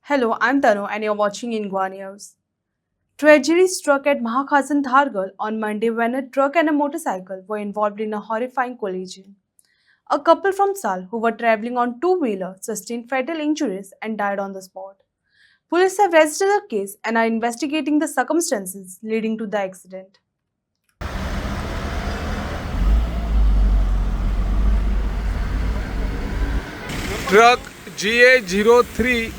Hello, I'm Tanu and you're watching Ingwa News. Tragedy struck at Mahakhazan Dhargal on Monday when a truck and a motorcycle were involved in a horrifying collision. A couple from Sal who were traveling on two-wheeler sustained fatal injuries and died on the spot. Police have registered the case and are investigating the circumstances leading to the accident. Truck GA03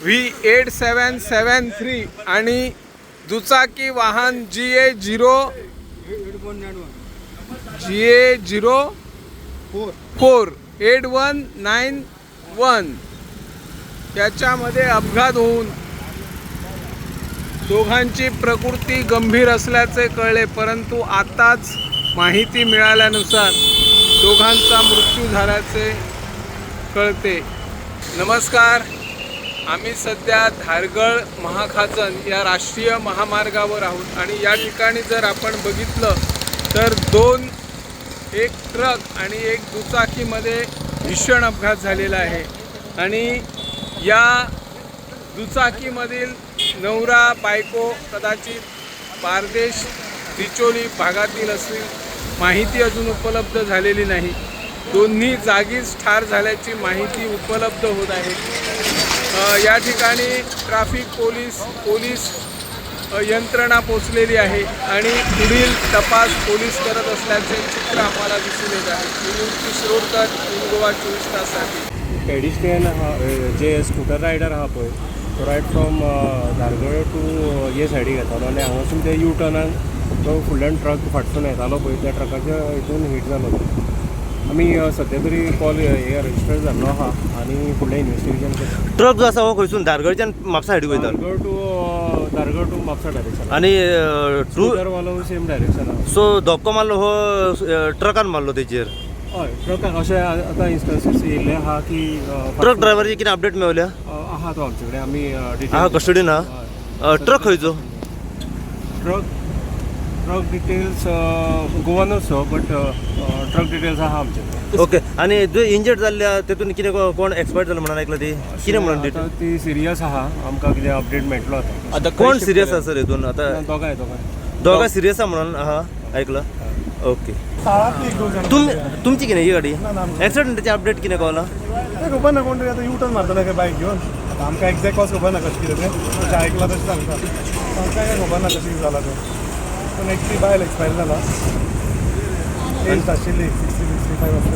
V8773 आणि दुचाकी वाहन GA04 8191 याच्यामध्ये अपघात होऊन दोघांची प्रकृती गंभीर असल्याचे कळले, परंतु आताच माहिती मिळाल्यानुसार दोघांचा मृत्यू झाल्याचे कळते. नमस्कार, आम्ही सध्या धारगळ महाखाजन या राष्ट्रीय महामार्गावर आहोत आणि या ठिकाणी जर आपण बघितलं तर एक ट्रक आणि एक दुचाकीमध्ये भीषण अपघात झालेला आहे आणि या दुचाकीमधील नवरा बायको कदाचित पारदेश दिचोली भागातील असतील, माहिती अजून उपलब्ध झालेली नाही. दोन्ही जागीच ठार झाल्याची माहिती उपलब्ध होत आहे. या ठिकाणी ट्रॅफिक पोलीस यंत्रणा पोचलेली आहे आणि पुढील तपास पोलीस करत असल्याचे चित्र आम्हाला दिसून येत आहे. निवृत्ती शिरोडकर, गोवा 24 ताससाठी. पेडिस्ट्रियन जे स्कूटर रायडर आहा पळय तो रायड फ्रॉम धारगळ टू हे सायडीक येतालो आनी हांगासून ते यू टर्नाक तो फुडल्यान ट्रक फाटसून येतालो पळय त्या ट्रकाच्या हितून हिट जालो. आमी सद्या तरी कॉल हे रजिस्टर जाल्लो आहा आनी फुडलें इन्वेस्टिगेशन करता. ट्रक जो आसा हो खंयसून धारगळच्यान म्हापसा सायडीक वयता? धारगळ टू म्हापसा डायरेक्शन आनी स्कूटरवालो सेम डायरेक्शन. सो धक्को मारलो हो ट्रकान मारलो तेजेर? हय, ट्रकान अशें आतां इन्स्टन्सीस येयल्ले आहा की ट्रक ड्रायव्हरची कितें अपडेट मेवल्या? आहा तो आमचे कडेन आमी आहा कस्टडीन आहा. ट्रक खंयचो? ट्रक डिटेल्स गोवानूचो बट ट्रक डिटेल्स आहा आमचे. ओके. आनी जो इंजर्ड जाल्ल्या तेतून कितें कोण एक्सपायर जालो म्हणून आयकलां ती कितें म्हणून आतां ती सिरियस आहा. आमकां कितें अपडेट मेळटलो आतां कोण सिरियस आसा सर हितून? आतां दोगांय सिरियस आहा म्हणून आहा आयकलां. ओके. तुमची कितें ही गाडी एक्सिडेंटाची अपडेट कितें कळला? खबर ना कोण तरी आता यू टर्न मारताले काय बायक घेऊन. आता आमकां एक्झॅक्ट कॉज खबर ना कशें कितें तें अशें आयकलां तशें सांगता. आमकां काय खबर ना कशें कितें जाला तें. पूण एक्चुली बायल एक्सपायर जाला. एज आशिल्ली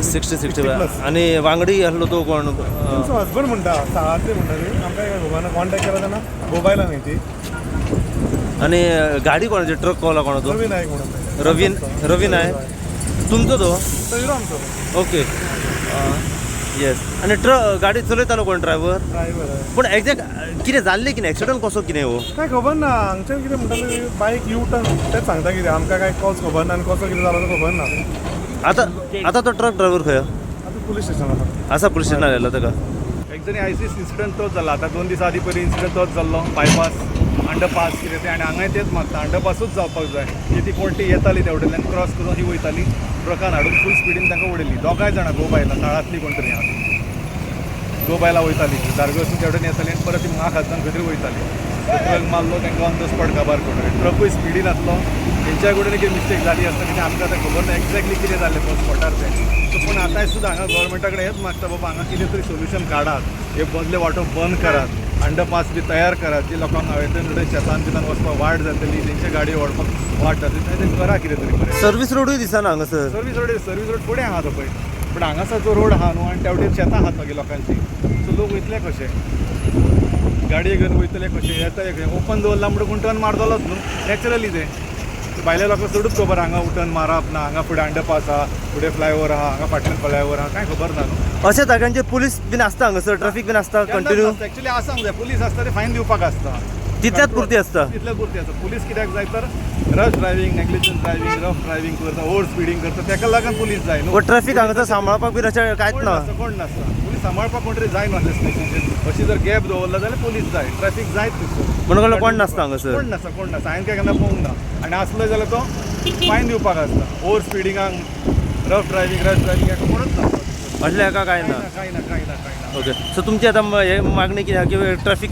60-65 आनी वांगडी आसलो तो कोण? तुमचो हजबंड म्हणटा साळांतली म्हणटा ती. आमकां काय खबर ना. कॉन्टॅक्ट केला तेन्ना मोबायलान न्ही ती. आनी गाडी कोणाची? ट्रक कोला कोणाचो? रवी नायक म्हणून. रवी नायक तुमचो तो? तो आमचो. ओके. येस. आनी गाडी चलयतालो कोण? ड्रायव्हर? ड्रायव्हर. पूण एक्झॅक्ट कितें जाल्लें कितें? एक्सिडंट कसो कितें हो? काय खबर ना. हांगच्यान कितें म्हणटाले बायक यू टर्न तेच सांगता कितें. आमकां काय कॉज खबर ना आनी कसो कितें जालो तो खबर ना. आतां तो ट्रक ड्रायव्हर खंय आतां पुलीस स्टेशनार आसा? पुलीस स्टेशनार आयला ताका? एकजणी आयसीस इन्सिडंट तोच जाला. आतां 2 दिसां आदी पयलीं इन्सिडंट तोच जाल्लो. बायपास अंडरपास कितें तें आनी हांगाय तेच मागता अंडरपासूच जावपाक जाय. ती कोण ती येताली तेवटेंतल्यान क्रॉस करून ही वयताली. ट्रकान हाडून फूल स्पिडीन तांकां उडयली. दोगांय जाणां गो बायलां साळांतली कोण तरी आहा. गो बायलां वयताली धारगळसून तेवटेन येताली आनी परत ती महाखाजन खंय तरी वयताली. ट्रक मारलो तांकां ऑन द स्पॉट काबार करून. ट्रकूय स्पिडीन आसलो. तेंच्या कडेन कितें मिस्टेक जाली आसता कितें आमकां आतां खबर ना एक्झॅक्टली कितें जाल्लें तो स्पॉटार तें. सो पूण आतांय सुद्दां हांगा गव्हर्मेंटा कडेन हेच मागता बाबा हांगा कितें तरी सोल्युशन काडात. हे बदले वाटो बंद करात. अंडरपास बी तयार करात. जी लोकांक हांवें शेतान बितान वचपाक वाट जातली, तेंच्या गाडी व्हरपाक वाट जातली तें करा कितें तरी बरें. सर्वीस रोडूय दिसना हांगासर? सर्वीस रोड फुडें आहा तो पळय. पूण हांगासर जो रोड आहा न्हू आनी तेवटेन शेतां आहात मागीर लोकांची. सो लोक वयतले कशे? गाडये घेवन वयतले कशे? येतले खंय? ओपन दवरला म्हणून कोण टर्न मारतलोच न्हू. नॅचरली तें भायल्या लोकांक चडूच खबर हांगा टर्न मारप ना. हांगा फुडें अंडरपास आहा, फुडें फ्लायओवर आहा, हांगा फाटल्यान फ्लायओवर आहा, कांय खबर ना न्हू. अशा जाग्यांचेर पुलीस बीन आसता हांगासर? ट्रॅफिक बीन आसता कंटिन्यू? एक्चुअली आसांक जाय. पुलीस आसता ते फायन दिवपाक आसता. तितल्याच पुरती आसता? तितल्याच पुरती आसता. पुलीस कित्याक जाय तर rush driving, negligent driving, rough driving करता, ओव्हर स्पिडींग करता तेका लागून पुलीस जाय न्हू. ट्रॅफिक हांगासर सांबाळपाक बीन अशें कांयच ना? कोण नासता. पुलीस सांबाळपाक कोण तरी जाय न्हू असल्या स्टेशनाचेर. अशी जर गॅप दवरला जाल्यार पुलीस जाय. ट्रॅफिक जायत दिसता. म्हणून कोण नासता हांगासर? कोण नासता. हांवें काय केन्ना पळोवंक ना. आनी आसलो जाल्यार तो फायन दिवपाक आसता. ओव्हर स्पिडींगाक, रफ ड्रायव्हिंग, रश ड्रायव्हिंग कोणूच ना. असल्या हाका कांय ना? कांय ना. ओके सो तुमची आता हे मागणी कितें आहा की ट्रॅफिक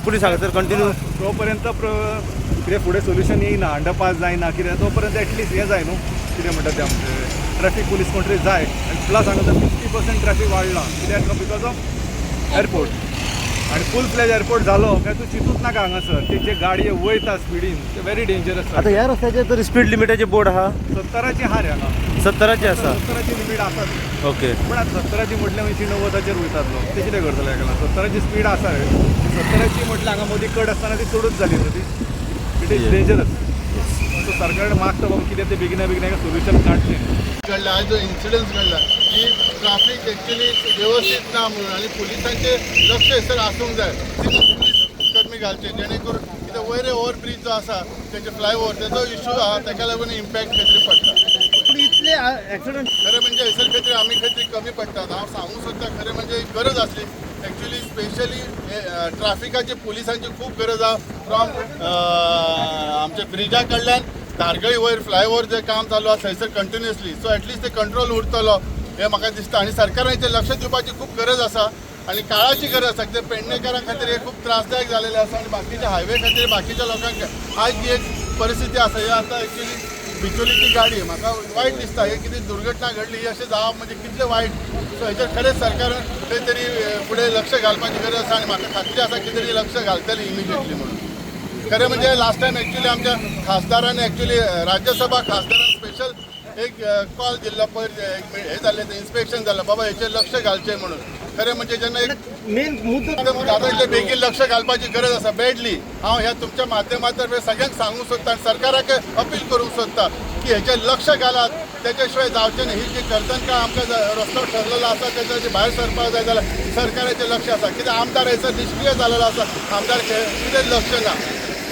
पुलीस हांगासर कंटिन्यू तोपर्यंत कितें फुडें सोल्युशन येयना अंडरपास जायना कितें तोपर्यंत एटलीस्ट हे जाय न्हू कितें म्हणटा तें आमचें ट्रॅफिक पुलीस कोण तरी जाय आनी प्लस हांगा 50% ट्रॅफिक वाडला कित्याक बिकॉज ऑफ एअरपोर्ट आणि फूल फ्लॅज एअरपोर्ट जालो काय तूं चिंतूच नाका हांगासर ते जे गाडये वयता स्पिडीन ते व्हेरी डेंजरस आता ह्या रस्त्याचेर तर स्पीड लिमिटाचे बोर्ड आहा 70ची हार हांगा 70चे आसा 70ची लिमीट आसात ओके पण आता 70ची म्हटल्यार मागीर 90चेर वयतात लोक ते कितें करतले हाका 70ची स्पीड आसा 70ची म्हटल्यार हांगा मदीं कट आसतना ती चडूच जाली न्हू ती इट इज डेंजरस सो सरकार मागता बाबा कितें ते बेगिना सोल्युशन काडचें घडला आज जो इन्सिडन्स घडला की ट्रॅफिक ॲक्च्युली व्यवस्थित ना म्हणून आणि पोलिसांचे लक्ष सर आसूंक जाय पोलीस कर्मी घालचे जेणेकरून इथं वयर ओव्हरब्रीज जो आसा त्याचे फ्लायओव्हर त्याचो इश्यू आहा ताका लागून इम्पॅक्ट खंय तरी पडटा पूण इतले ॲक्सिडंट खरें म्हणजे हयसर खंय तरी आमी खंय तरी कमी पडटात हांव सांगूंक सोदता खरें म्हणजे एक गरज आसली ॲक्च्युली स्पेशली ट्रॅफिकाची पोलिसांची खूब गरज आहा फ्रॉम आमच्या ब्रिजा कडल्यान धारगळी वयर फ्लायओव्हर जे काम चालू आसा थंयसर कंटिन्युअसली सो एटलिस्ट ते कंट्रोल उरतलो हें म्हाका दिसता आनी सरकारान हेचेर लक्ष दिवपाची खूब गरज आसा आणि काळाची गरज आसा कित्याक पेडणेकारां खातीर हे खूब त्रासदायक जालेलें आसा आनी बाकीच्या हायवे खातीर बाकीच्या लोकांक आज जी एक परिस्थिती आसा ही आतां एक्चुली बिचोलीची गाडी म्हाका वायट दिसता हे कितें दुर्घटना घडली ही अशें जावप म्हणजे कितलें वायट सो हेचेर खरेंच सरकारान खंय तरी फुडें लक्ष घालपाची गरज आसा आनी म्हाका खात्री आसा कितें तरी लक्ष घालतली इमिजिएटली म्हणून खरें म्हणजे लास्ट टायम ॲक्च्युली आमच्या खासदारान ॲक्च्युली राज्यसभा खासदारान स्पेशल एक कॉल दिल्लो पयर हे जाल्लें तें इन्स्पेक्शन जाल्लें बाबा हेचेर लक्ष घालचें म्हणून खरें म्हणजे जेन्ना एक मेन मुद्दो दादा बेगीन लक्ष घालपाची गरज आसा बॅडली हांव ह्या तुमच्या माध्यमांतर्फे सगळ्यांक सांगूंक सोदता आनी सरकाराक अपील करूंक सोदता की हेचेर लक्ष घालात त्याच्या शिवाय जावचें न्ही ही जी कर्तनकाळ आमकां रस्तो ठरलेलो आसा तेच्या भायर सरपाक जाय जाल्यार सरकाराचें लक्ष आसा कित्याक आमदार हयसर निश्क्रीय जालेलो आसा आमदार कितें लक्ष ना